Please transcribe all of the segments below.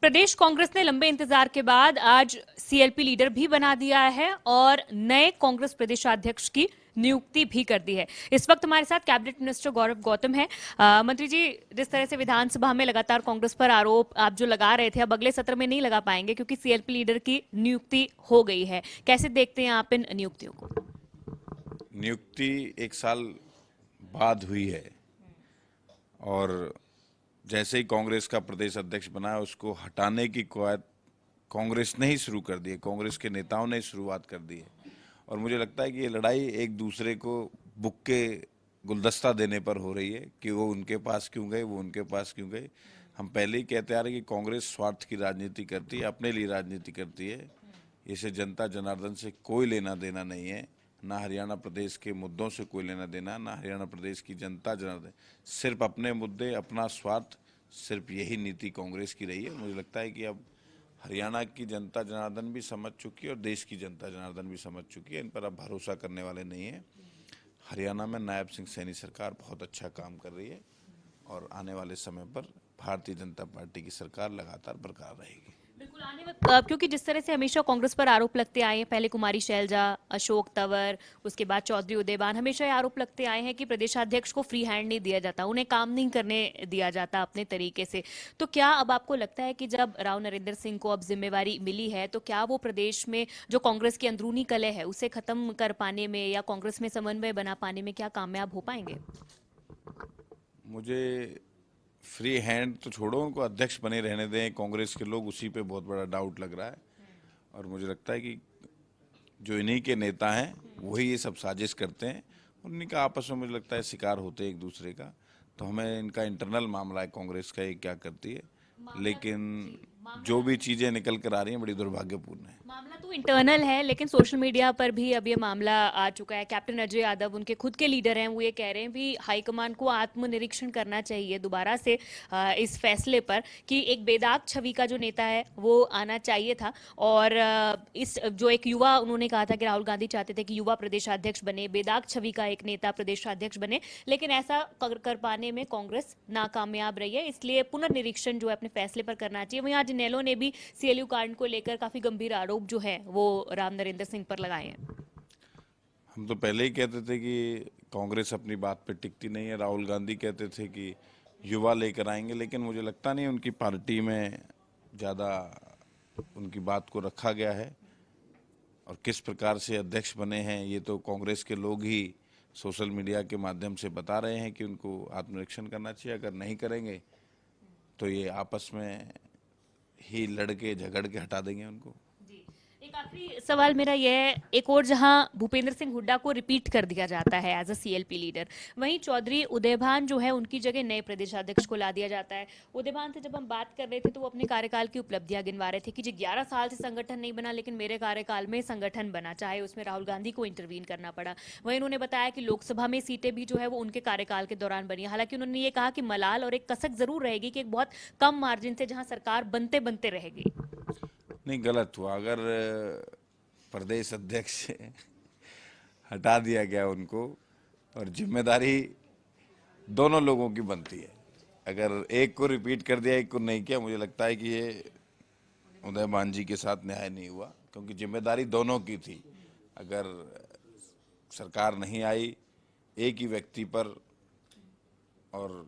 प्रदेश कांग्रेस ने लंबे इंतजार के बाद आज सीएलपी लीडर भी बना दिया है और नए कांग्रेस प्रदेशाध्यक्ष की नियुक्ति भी कर दी है। इस वक्त हमारे साथ कैबिनेट मिनिस्टर गौरव गौतम है। मंत्री जी, जिस तरह से विधानसभा में लगातार कांग्रेस पर आरोप आप जो लगा रहे थे, अब अगले सत्र में नहीं लगा पाएंगे क्योंकि सीएलपी लीडर की नियुक्ति हो गई है। कैसे देखते हैं आप इन नियुक्तियों को? नियुक्ति 1 साल बाद हुई है और जैसे ही कांग्रेस का प्रदेश अध्यक्ष बना है उसको हटाने की कवायद कांग्रेस ने ही शुरू कर दी है, कांग्रेस के नेताओं ने शुरुआत कर दी है। और मुझे लगता है कि ये लड़ाई एक दूसरे को बुक के गुलदस्ता देने पर हो रही है कि वो उनके पास क्यों गए, वो उनके पास क्यों गए। हम पहले ही कहते आ रहे हैं कि कांग्रेस स्वार्थ की राजनीति करती है, अपने लिए राजनीति करती है। इसे जनता जनार्दन से कोई लेना देना नहीं है, ना हरियाणा प्रदेश के मुद्दों से कोई लेना देना, ना हरियाणा प्रदेश की जनता जनार्दन, सिर्फ अपने मुद्दे, अपना स्वार्थ, सिर्फ यही नीति कांग्रेस की रही है। मुझे लगता है कि अब हरियाणा की जनता जनार्दन भी समझ चुकी है और देश की जनता जनार्दन भी समझ चुकी है। इन पर अब भरोसा करने वाले नहीं है। हरियाणा में नायब सिंह सैनी सरकार बहुत अच्छा काम कर रही है और आने वाले समय पर भारतीय जनता पार्टी की सरकार लगातार बरकरार रहेगी। बिल्कुल आने वक्त, क्योंकि जिस तरह से हमेशा कांग्रेस पर आरोप लगते आए हैं, पहले कुमारी शैलजा, अशोक तंवर, उसके बाद चौधरी उदयभान, हमेशा ये आरोप लगते आए हैं कि प्रदेशाध्यक्ष को फ्री हैंड नहीं दिया जाता, उन्हें काम नहीं करने दिया जाता अपने तरीके से। तो क्या अब आपको लगता है कि जब राव नरेंद्र सिंह को अब जिम्मेवारी मिली है तो क्या वो प्रदेश में जो कांग्रेस की अंदरूनी कलह है उसे खत्म कर पाने में या कांग्रेस में समन्वय बना पाने में क्या कामयाब हो पाएंगे? मुझे फ्री हैंड तो छोड़ो, उनको अध्यक्ष बने रहने दें कांग्रेस के लोग, उसी पे बहुत बड़ा डाउट लग रहा है। और मुझे लगता है कि जो इन्हीं के नेता हैं वही ये सब साजिश करते हैं, उन्हीं का आपस में मुझे लगता है शिकार होते हैं एक दूसरे का। तो हमें इनका इंटरनल मामला है कांग्रेस का, ये क्या करती है, लेकिन जो भी चीजें निकल कर आ रही हैं बड़ी दुर्भाग्यपूर्ण है। मामला तो इंटरनल है, लेकिन सोशल मीडिया पर भी अब ये मामला आ चुका है। कैप्टन अजय यादव, उनके खुद के लीडर हैं, वो ये कह रहे हैं भी हाईकमान को आत्मनिरीक्षण करना चाहिए दोबारा से इस फैसले पर कि एक बेदाग छवि का जो नेता है वो आना चाहिए था। और इस जो एक युवा, उन्होंने कहा था कि राहुल गांधी चाहते थे कि युवा प्रदेशाध्यक्ष बने, बेदाग छवि का एक नेता प्रदेशाध्यक्ष बने, लेकिन ऐसा कर पाने में कांग्रेस नाकामयाब रही है। इसलिए पुनर्निरीक्षण जो है अपने फैसले पर करना चाहिए। वहीं आज इनेलो ने भी सीएलयू कांड को लेकर काफी गंभीर आरोप जो है वो राव नरेंद्र सिंह पर लगाए हैं। हम तो पहले ही कहते थे कि कांग्रेस अपनी बात पे टिकती नहीं है। राहुल गांधी कहते थे कि युवा लेकर आएंगे, लेकिन मुझे लगता नहीं उनकी पार्टी में ज़्यादा उनकी बात को रखा गया है। और किस प्रकार से अध्यक्ष बने हैं ये तो कांग्रेस के लोग ही सोशल मीडिया के माध्यम से बता रहे हैं कि उनको आत्मनिरीक्षण करना चाहिए। अगर नहीं करेंगे तो ये आपस में ही लड़के झगड़ के हटा देंगे उनको। एक आखिरी सवाल मेरा यह है, एक और जहां भूपेंद्र सिंह हुड्डा को रिपीट कर दिया जाता है एज अ सीएलपी लीडर, वहीं चौधरी उदयभान जो है उनकी जगह नए प्रदेशाध्यक्ष को ला दिया जाता है। उदयभान से जब हम बात कर रहे थे तो वो अपने कार्यकाल की उपलब्धियां गिनवा रहे थे कि जी 11 साल से संगठन नहीं बना, लेकिन मेरे कार्यकाल में संगठन बना, चाहे उसमें राहुल गांधी को इंटरवीन करना पड़ा। वहीं उन्होंने बताया कि लोकसभा में सीटें भी जो है वो उनके कार्यकाल के दौरान बनी। हालांकि उन्होंने ये कहा कि मलाल और एक कसक जरूर रहेगी कि एक बहुत कम मार्जिन से जहां सरकार बनते बनते रहेगी। नहीं, गलत हुआ। अगर प्रदेश अध्यक्ष हटा दिया गया उनको, और जिम्मेदारी दोनों लोगों की बनती है। अगर एक को रिपीट कर दिया, एक को नहीं किया, मुझे लगता है कि ये उदयभान जी के साथ न्याय नहीं हुआ, क्योंकि जिम्मेदारी दोनों की थी। अगर सरकार नहीं आई एक ही व्यक्ति पर और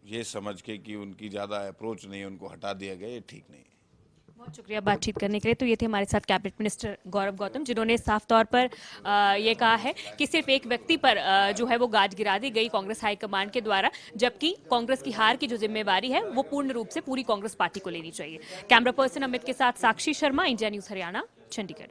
ये समझ के कि उनकी ज़्यादा अप्रोच नहीं है, उनको हटा दिया गया, ये ठीक नहीं है। बहुत शुक्रिया बातचीत करने के लिए। तो ये थे हमारे साथ कैबिनेट मिनिस्टर गौरव गौतम, जिन्होंने साफ तौर पर ये कहा है कि सिर्फ एक व्यक्ति पर जो है वो गाज गिरा दी गई कांग्रेस हाईकमान के द्वारा, जबकि कांग्रेस की हार की जो जिम्मेवारी है वो पूर्ण रूप से पूरी कांग्रेस पार्टी को लेनी चाहिए। कैमरा पर्सन अमित के साथ साक्षी शर्मा, इंडिया न्यूज हरियाणा, चंडीगढ़।